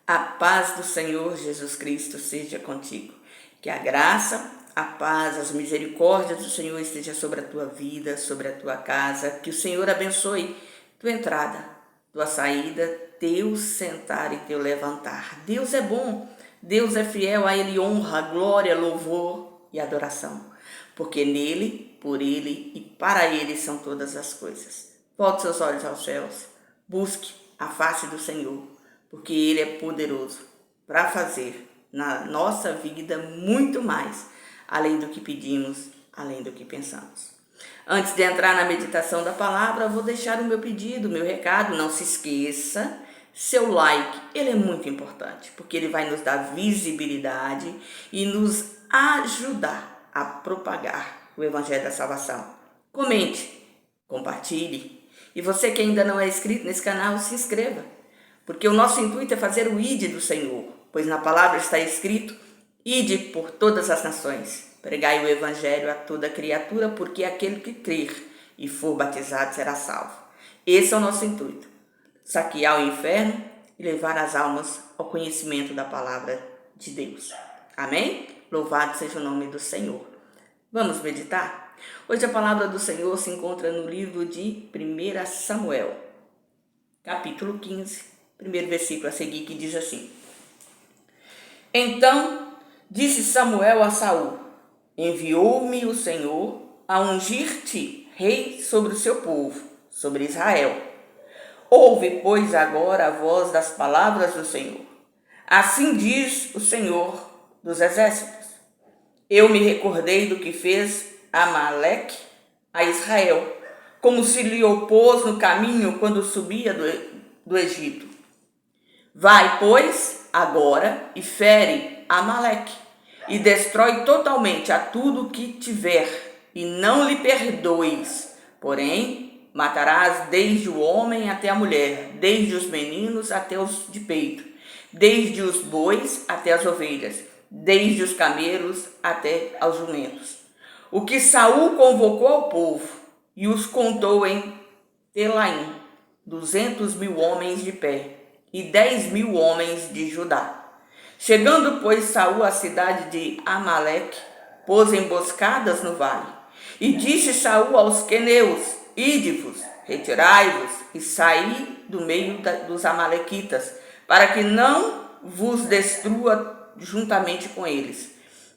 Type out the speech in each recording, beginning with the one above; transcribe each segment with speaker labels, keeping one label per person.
Speaker 1: A paz do Senhor Jesus Cristo seja contigo. Que a graça, a paz, as misericórdias do Senhor esteja sobre a tua vida, sobre a tua casa. Que o Senhor abençoe tua entrada, tua saída, teu sentar e teu levantar. Deus é bom, Deus é fiel, a Ele honra, glória, louvor e adoração. Porque nele, por Ele e para Ele são todas as coisas. Volte seus olhos aos céus, busque a face do Senhor, porque Ele é poderoso para fazer na nossa vida muito mais, além do que pedimos, além do que pensamos. Antes de entrar na meditação da palavra, eu vou deixar o meu pedido, o meu recado. Não se esqueça, seu like, ele é muito importante, porque ele vai nos dar visibilidade e nos ajudar a propagar o Evangelho da Salvação. Comente, compartilhe. E você que ainda não é inscrito nesse canal, se inscreva. Porque o nosso intuito é fazer o ide do Senhor, pois na palavra está escrito: ide por todas as nações, pregai o evangelho a toda criatura, porque aquele que crer e for batizado será salvo. Esse é o nosso intuito: saquear o inferno e levar as almas ao conhecimento da palavra de Deus. Amém? Louvado seja o nome do Senhor. Vamos meditar? Hoje a palavra do Senhor se encontra no livro de 1 Samuel, capítulo 15, primeiro versículo a seguir, que diz assim: Então disse Samuel a Saul: enviou-me o Senhor a ungir-te rei sobre o seu povo, sobre Israel. Ouve, pois, agora a voz das palavras do Senhor. Assim diz o Senhor dos exércitos: eu me recordei do que fez Amaleque a Israel, como se lhe opôs no caminho quando subia do Egito. Vai, pois, agora e fere Amaleque, e destrói totalmente a tudo que tiver, e não lhe perdoes. Porém, matarás desde o homem até a mulher, desde os meninos até os de peito, desde os bois até as ovelhas, desde os camelos até aos jumentos. O que Saul convocou ao povo e os contou em Telaim, 200.000 homens de pé, e 10.000 homens de Judá. Chegando, pois, Saul à cidade de Amaleque, pôs emboscadas no vale. E disse Saul aos queneus: ide-vos, retirai-vos e saí do meio dos amalequitas, para que não vos destrua juntamente com eles.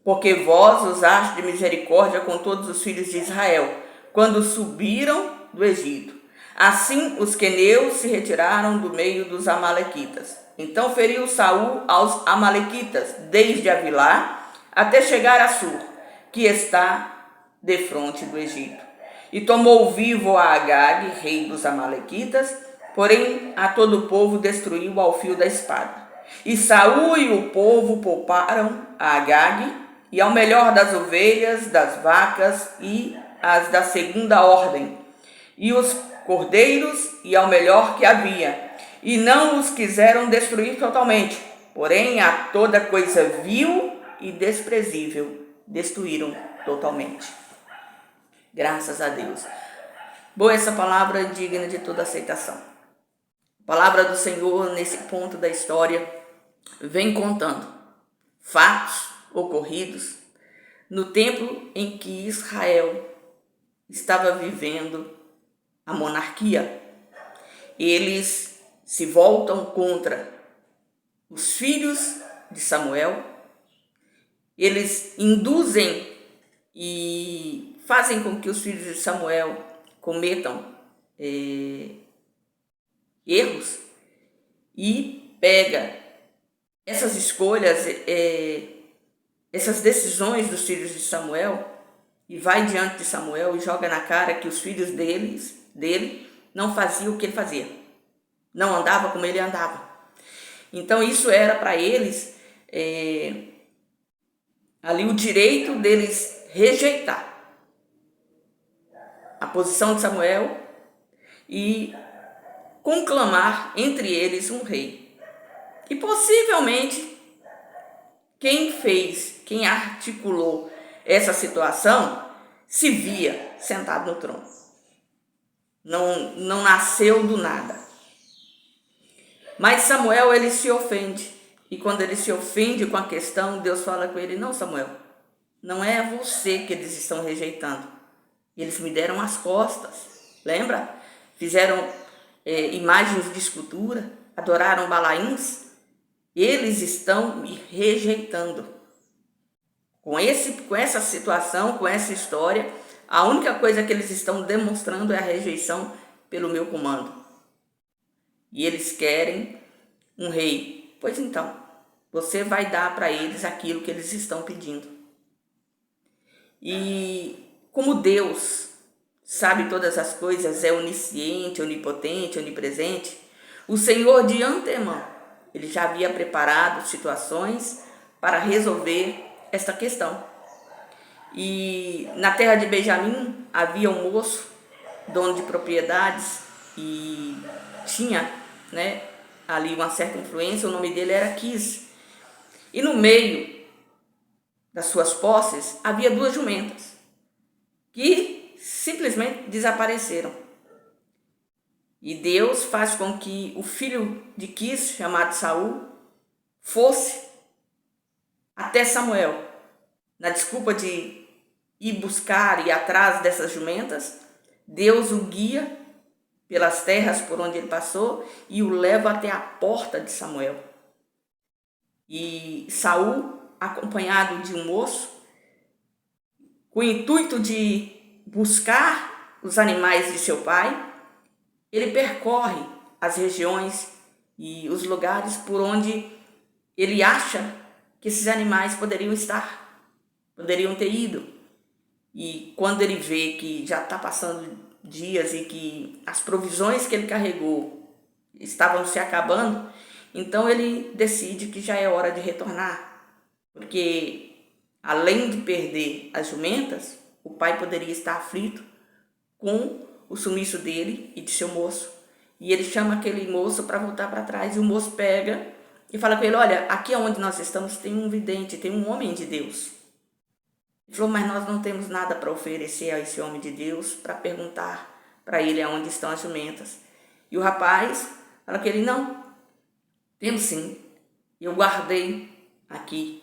Speaker 1: Porque vós usaste de misericórdia com todos os filhos de Israel, quando subiram do Egito. Assim os queneus se retiraram do meio dos amalequitas. Então feriu Saul aos amalequitas, desde Avilá até chegar a Sur, que está defronte do Egito. E tomou vivo a Agag, rei dos amalequitas, porém a todo o povo destruiu ao fio da espada. E Saul e o povo pouparam a Agag, e ao melhor das ovelhas, das vacas e as da segunda ordem, e os cordeiros, e ao melhor que havia, e não os quiseram destruir totalmente, porém a toda coisa vil e desprezível destruíram totalmente. Graças a Deus. Boa essa palavra, digna de toda aceitação. A palavra do Senhor, nesse ponto da história, vem contando fatos ocorridos no tempo em que Israel estava vivendo a monarquia. Eles se voltam contra os filhos de Samuel, eles induzem e fazem com que os filhos de Samuel cometam erros, e pega essas escolhas, essas decisões dos filhos de Samuel, e vai diante de Samuel e joga na cara que os filhos dele não faziam o que ele fazia, não andava como ele andava. Então isso era para eles ali o direito deles rejeitar a posição de Samuel e conclamar entre eles um rei. E possivelmente quem articulou essa situação se via sentado no trono. Não nasceu do nada. Mas Samuel, ele se ofende. E quando ele se ofende com a questão, Deus fala com ele: não, Samuel, não é você que eles estão rejeitando. Eles me deram as costas, lembra? Fizeram imagens de escultura, adoraram Balaíns. Eles estão me rejeitando. Com essa situação, com essa história, a única coisa que eles estão demonstrando é a rejeição pelo meu comando. E eles querem um rei. Pois então, você vai dar para eles aquilo que eles estão pedindo. E como Deus sabe todas as coisas, é onisciente, onipotente, onipresente, o Senhor de antemão, ele já havia preparado situações para resolver esta questão. E na terra de Benjamim havia um moço, dono de propriedades, e tinha, ali uma certa influência. O nome dele era Quis. E no meio das suas posses havia 2 jumentas que simplesmente desapareceram. E Deus faz com que o filho de Quis, chamado Saul, fosse até Samuel, na desculpa de ir buscar e ir atrás dessas jumentas. Deus o guia pelas terras por onde ele passou e o leva até a porta de Samuel. E Saul, acompanhado de um moço, com o intuito de buscar os animais de seu pai, ele percorre as regiões e os lugares por onde ele acha que esses animais poderiam estar, poderiam ter ido. E quando ele vê que já está passando dias e que as provisões que ele carregou estavam se acabando, então ele decide que já é hora de retornar, porque além de perder as jumentas, o pai poderia estar aflito com o sumiço dele e de seu moço. E ele chama aquele moço para voltar para trás, e o moço pega e fala com ele: olha, aqui onde nós estamos tem um vidente, tem um homem de Deus. Ele falou: mas nós não temos nada para oferecer a esse homem de Deus, para perguntar para ele aonde estão as jumentas. E o rapaz fala com ele: não, temos sim, eu guardei aqui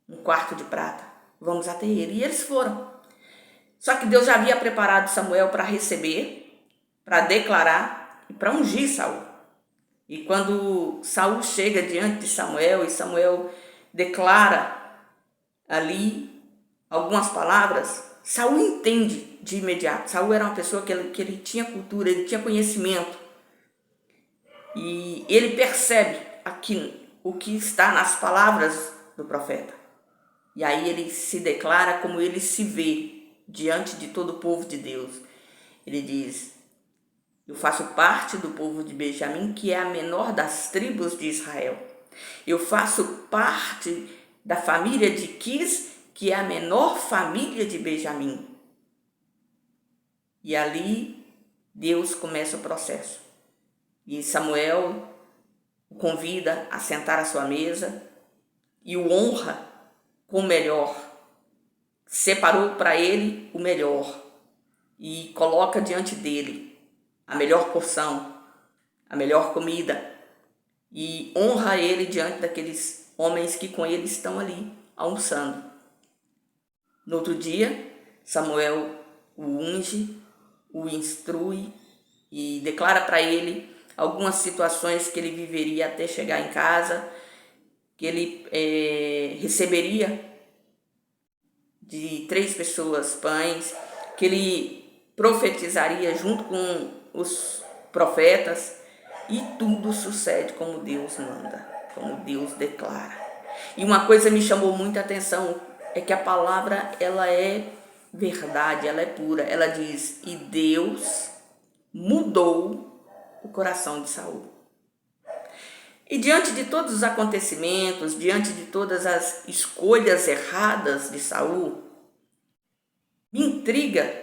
Speaker 1: um quarto de prata, vamos até ele. E eles foram. Só que Deus já havia preparado Samuel para receber, para declarar e para ungir Saul. E quando Saul chega diante de Samuel e Samuel declara ali algumas palavras, Saul entende de imediato. Saul era uma pessoa que ele tinha cultura, ele tinha conhecimento. E ele percebe aqui o que está nas palavras do profeta. E aí ele se declara como ele se vê diante de todo o povo de Deus. Ele diz: eu faço parte do povo de Benjamim, que é a menor das tribos de Israel. Eu faço parte da família de Quis, que é a menor família de Benjamim. E ali Deus começa o processo. E Samuel o convida a sentar à sua mesa e o honra com o melhor. Separou para ele o melhor e coloca diante dele a melhor porção, a melhor comida, e honra ele diante daqueles homens que com ele estão ali almoçando. No outro dia, Samuel o unge, o instrui e declara para ele algumas situações que ele viveria até chegar em casa, que ele receberia de 3 pessoas pães, que ele profetizaria junto com os profetas, e tudo sucede como Deus manda, como Deus declara. E uma coisa me chamou muita atenção, é que a palavra ela é verdade, ela é pura. Ela diz: e Deus mudou o coração de Saul. E diante de todos os acontecimentos, diante de todas as escolhas erradas de Saul, me intriga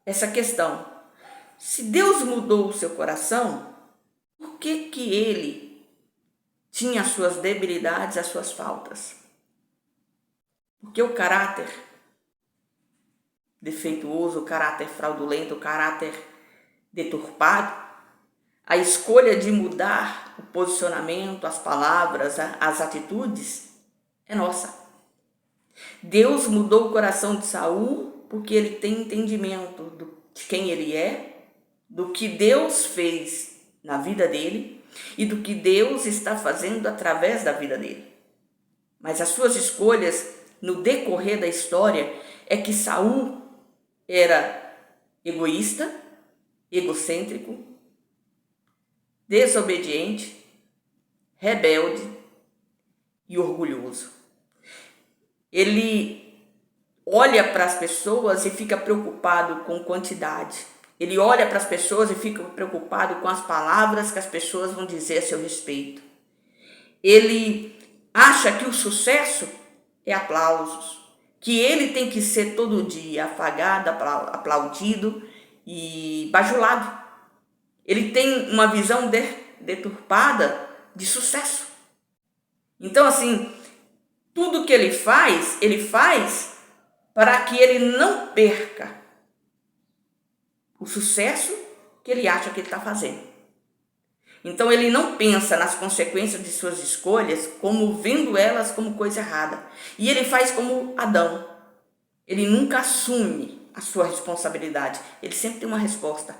Speaker 1: essa questão. Se Deus mudou o seu coração, por que ele tinha as suas debilidades, as suas faltas? Porque o caráter defeituoso, o caráter fraudulento, o caráter deturpado, A escolha de mudar o posicionamento, as palavras, as atitudes é nossa. Deus mudou o coração de Saul porque ele tem entendimento de quem ele é, do que Deus fez na vida dele e do que Deus está fazendo através da vida dele. Mas as suas escolhas no decorrer da história é que Saul era egoísta, egocêntrico, desobediente, rebelde e orgulhoso. Ele olha para as pessoas e fica preocupado com quantidade. Ele olha para as pessoas e fica preocupado com as palavras que as pessoas vão dizer a seu respeito. Ele acha que o sucesso é aplausos, que ele tem que ser todo dia afagado, aplaudido e bajulado. Ele tem uma visão deturpada de sucesso. Então, assim, tudo que ele faz para que ele não perca o sucesso que ele acha que ele está fazendo. Então, ele não pensa nas consequências de suas escolhas como vendo elas como coisa errada. E ele faz como Adão. Ele nunca assume a sua responsabilidade. Ele sempre tem uma resposta.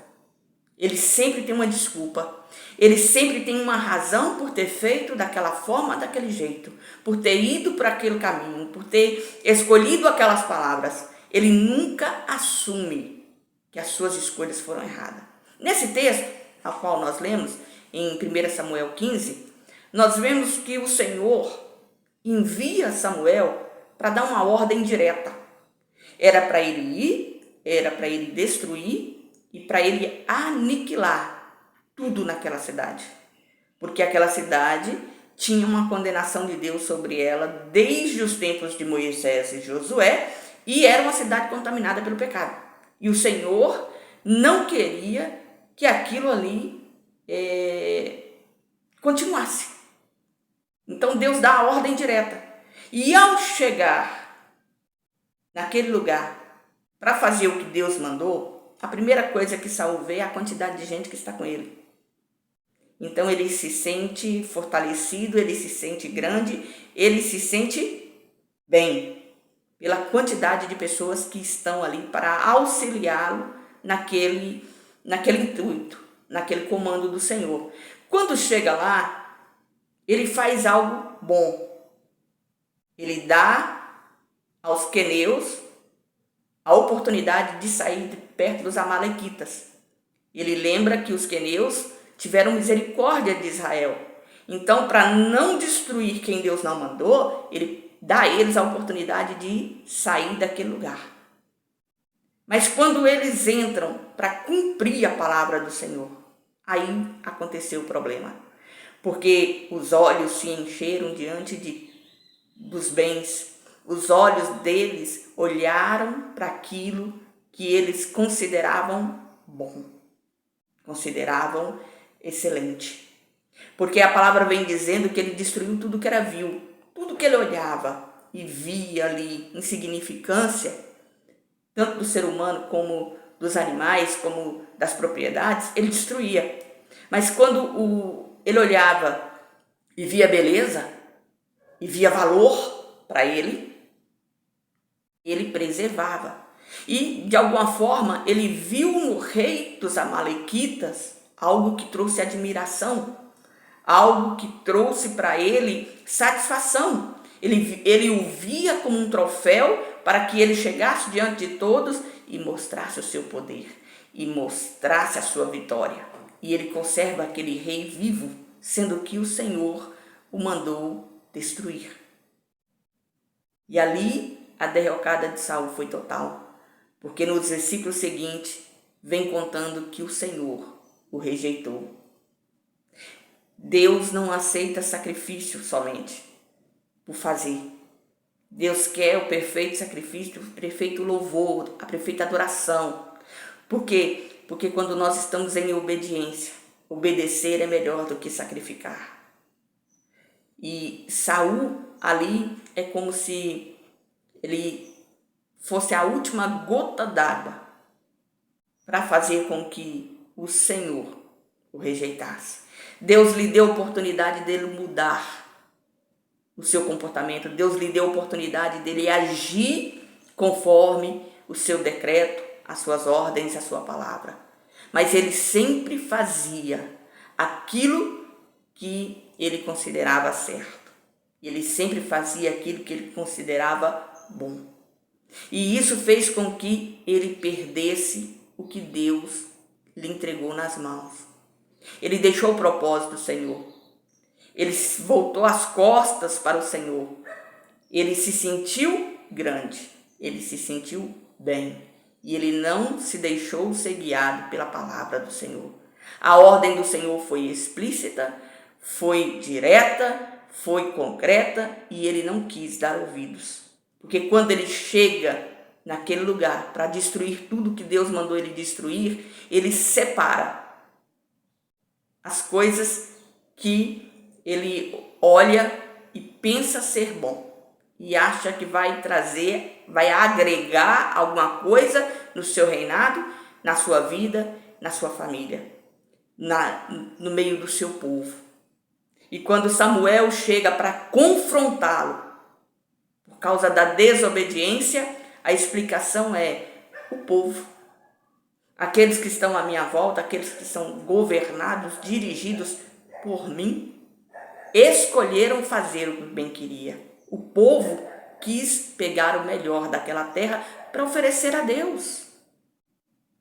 Speaker 1: Ele sempre tem uma desculpa. Ele sempre tem uma razão por ter feito daquela forma, daquele jeito. Por ter ido por aquele caminho, por ter escolhido aquelas palavras. Ele nunca assume que as suas escolhas foram erradas. Nesse texto, ao qual nós lemos, em 1 Samuel 15, nós vemos que o Senhor envia Samuel para dar uma ordem direta. Era para ele ir, era para ele destruir e para ele aniquilar tudo naquela cidade. Porque aquela cidade tinha uma condenação de Deus sobre ela desde os tempos de Moisés e Josué e era uma cidade contaminada pelo pecado. E o Senhor não queria que aquilo ali continuasse. Então Deus dá a ordem direta. E ao chegar naquele lugar para fazer o que Deus mandou, a primeira coisa que Saul vê é a quantidade de gente que está com ele. Então ele se sente fortalecido, ele se sente grande, ele se sente bem pela quantidade de pessoas que estão ali para auxiliá-lo naquele intuito, naquele comando do Senhor. Quando chega lá, ele faz algo bom. Ele dá aos queneus a oportunidade de sair de perto dos amalequitas. Ele lembra que os queneus tiveram misericórdia de Israel. Então, para não destruir quem Deus não mandou, ele dá a eles a oportunidade de sair daquele lugar. Mas quando eles entram para cumprir a palavra do Senhor, aí aconteceu o problema. Porque os olhos se encheram diante dos bens. Os olhos deles olharam para aquilo que eles consideravam bom, consideravam excelente. Porque a palavra vem dizendo que ele destruiu tudo que era vil, tudo que ele olhava e via ali insignificância, tanto do ser humano como dos animais, como das propriedades, ele destruía. Mas quando ele olhava e via beleza, e via valor para ele preservava. E, de alguma forma, ele viu no rei dos amalequitas algo que trouxe admiração, algo que trouxe para ele satisfação. Ele o via como um troféu para que ele chegasse diante de todos e mostrasse o seu poder, e mostrasse a sua vitória. E ele conserva aquele rei vivo, sendo que o Senhor o mandou destruir. E ali a derrocada de Saul foi total, porque nos versículos seguintes vem contando que o Senhor o rejeitou. Deus não aceita sacrifício somente por fazer. Deus quer o perfeito sacrifício, o perfeito louvor, a perfeita adoração. Por quê? Porque quando nós estamos em obediência, obedecer é melhor do que sacrificar. E Saul ali é como se ele fosse a última gota d'água para fazer com que o Senhor o rejeitasse. Deus lhe deu a oportunidade dele mudar o seu comportamento. Deus lhe deu a oportunidade dele agir conforme o seu decreto, as suas ordens, a sua palavra. Mas ele sempre fazia aquilo que ele considerava certo. Ele sempre fazia aquilo que ele considerava bom. E isso fez com que ele perdesse o que Deus lhe entregou nas mãos. Ele deixou o propósito do Senhor. Ele voltou as costas para o Senhor. Ele se sentiu grande. Ele se sentiu bem. E ele não se deixou ser guiado pela palavra do Senhor. A ordem do Senhor foi explícita, foi direta, foi concreta e ele não quis dar ouvidos. Porque quando ele chega naquele lugar para destruir tudo que Deus mandou ele destruir, ele separa as coisas que ele olha e pensa ser bom e acha que vai trazer, vai agregar alguma coisa no seu reinado, na sua vida, na sua família, no meio do seu povo. E quando Samuel chega para confrontá-lo por causa da desobediência, a explicação é o povo. Aqueles que estão à minha volta, aqueles que são governados, dirigidos por mim, escolheram fazer o que bem queria. O povo quis pegar o melhor daquela terra para oferecer a Deus.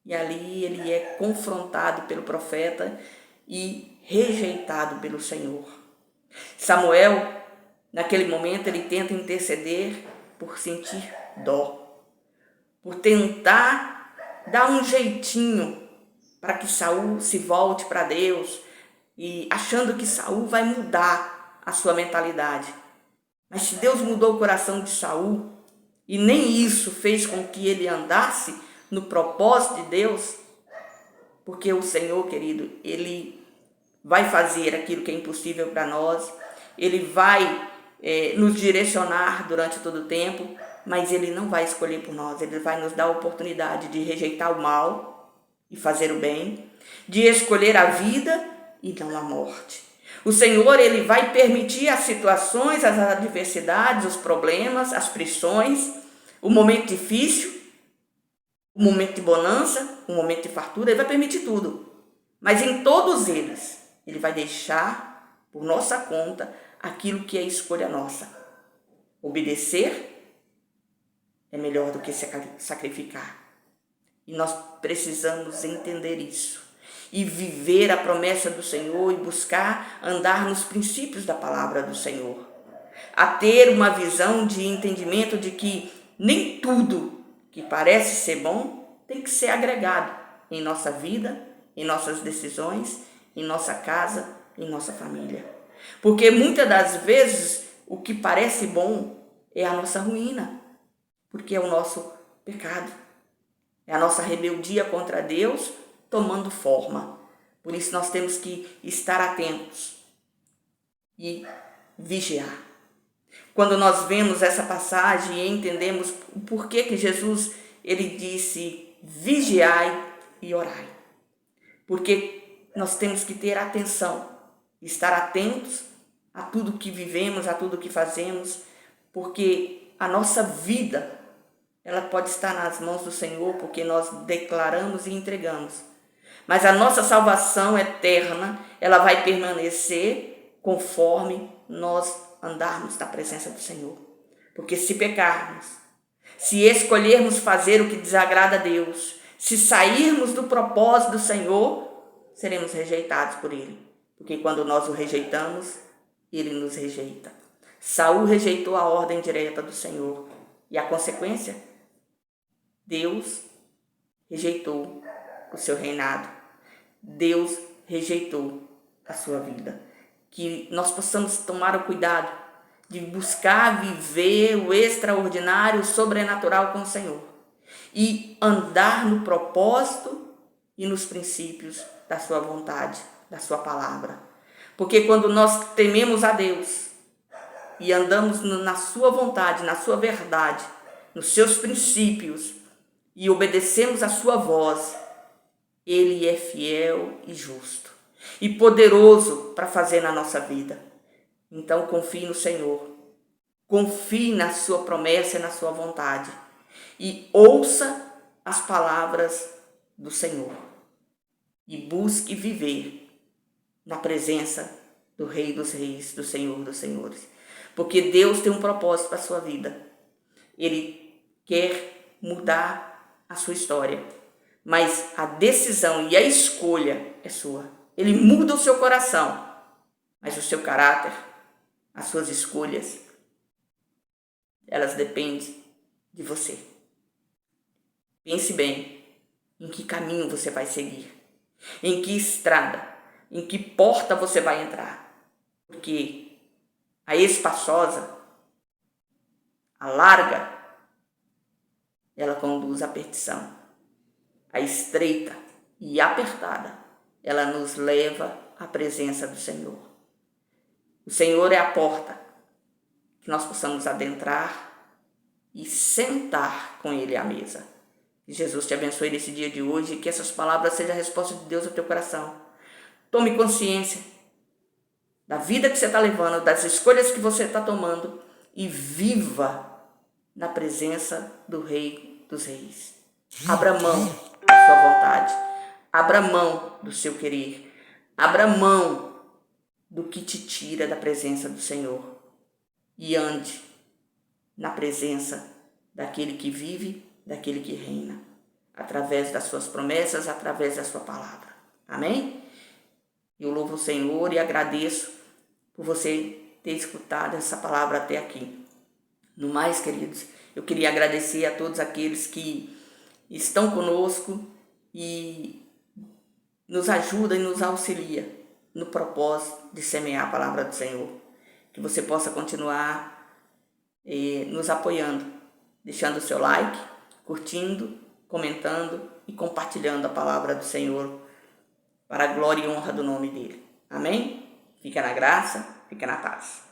Speaker 1: E ali ele é confrontado pelo profeta e rejeitado pelo Senhor. Samuel, naquele momento, ele tenta interceder por sentir dó, por tentar dar um jeitinho para que Saul se volte para Deus e achando que Saul vai mudar a sua mentalidade. Mas se Deus mudou o coração de Saul e nem isso fez com que ele andasse no propósito de Deus, porque o Senhor, querido, ele vai fazer aquilo que é impossível para nós, ele vai nos direcionar durante todo o tempo, mas ele não vai escolher por nós, ele vai nos dar a oportunidade de rejeitar o mal e fazer o bem, de escolher a vida e não a morte. O Senhor, ele vai permitir as situações, as adversidades, os problemas, as pressões, o momento difícil, o momento de bonança, o momento de fartura, ele vai permitir tudo. Mas em todos eles, ele vai deixar por nossa conta aquilo que é escolha nossa. Obedecer é melhor do que sacrificar. E nós precisamos entender isso. E viver a promessa do Senhor e buscar andar nos princípios da palavra do Senhor. A ter uma visão de entendimento de que nem tudo que parece ser bom tem que ser agregado em nossa vida, em nossas decisões, em nossa casa, em nossa família. Porque muitas das vezes o que parece bom é a nossa ruína, porque é o nosso pecado, é a nossa rebeldia contra Deus tomando forma. Por isso nós temos que estar atentos e vigiar. Quando nós vemos essa passagem e entendemos o porquê que Jesus ele disse vigiai e orai. Porque nós temos que ter atenção, estar atentos a tudo que vivemos, a tudo que fazemos, porque a nossa vida, ela pode estar nas mãos do Senhor, porque nós declaramos e entregamos. Mas a nossa salvação eterna, ela vai permanecer conforme nós andarmos na presença do Senhor. Porque se pecarmos, se escolhermos fazer o que desagrada a Deus, se sairmos do propósito do Senhor, seremos rejeitados por Ele. Porque quando nós o rejeitamos, Ele nos rejeita. Saul rejeitou a ordem direta do Senhor. E a consequência? Deus rejeitou o seu reinado. Deus rejeitou a sua vida. Que nós possamos tomar o cuidado de buscar viver o extraordinário, o sobrenatural com o Senhor. E andar no propósito e nos princípios da sua vontade, da sua palavra. Porque quando nós tememos a Deus e andamos na sua vontade, na sua verdade, nos seus princípios e obedecemos a sua voz, Ele é fiel e justo. e poderoso para fazer na nossa vida. Então confie no Senhor, confie na sua promessa e na sua vontade e ouça as palavras do Senhor e busque viver na presença do Rei dos Reis, do Senhor dos Senhores. Porque Deus tem um propósito para a sua vida. Ele quer mudar a sua história, mas a decisão e a escolha é sua. Ele muda o seu coração, mas o seu caráter, as suas escolhas, elas dependem de você. Pense bem em que caminho você vai seguir, em que estrada, em que porta você vai entrar. Porque a espaçosa, a larga, ela conduz à perdição. A estreita e apertada, ela nos leva à presença do Senhor. O Senhor é a porta que nós possamos adentrar e sentar com Ele à mesa. Que Jesus te abençoe nesse dia de hoje e que essas palavras sejam a resposta de Deus ao teu coração. Tome consciência da vida que você está levando, das escolhas que você está tomando e viva na presença do Rei dos Reis. Abra mão da sua vontade, abra mão do seu querer, abra mão do que te tira da presença do Senhor e ande na presença daquele que vive, daquele que reina, através das suas promessas, através da sua palavra. Amém? Eu louvo o Senhor e agradeço por você ter escutado essa palavra até aqui. No mais, queridos, eu queria agradecer a todos aqueles que estão conosco e nos ajudam e nos auxiliam no propósito de semear a palavra do Senhor. Que você possa continuar nos apoiando, deixando o seu like, curtindo, comentando e compartilhando a palavra do Senhor para a glória e honra do nome dele. Amém? Fica na graça, fica na paz.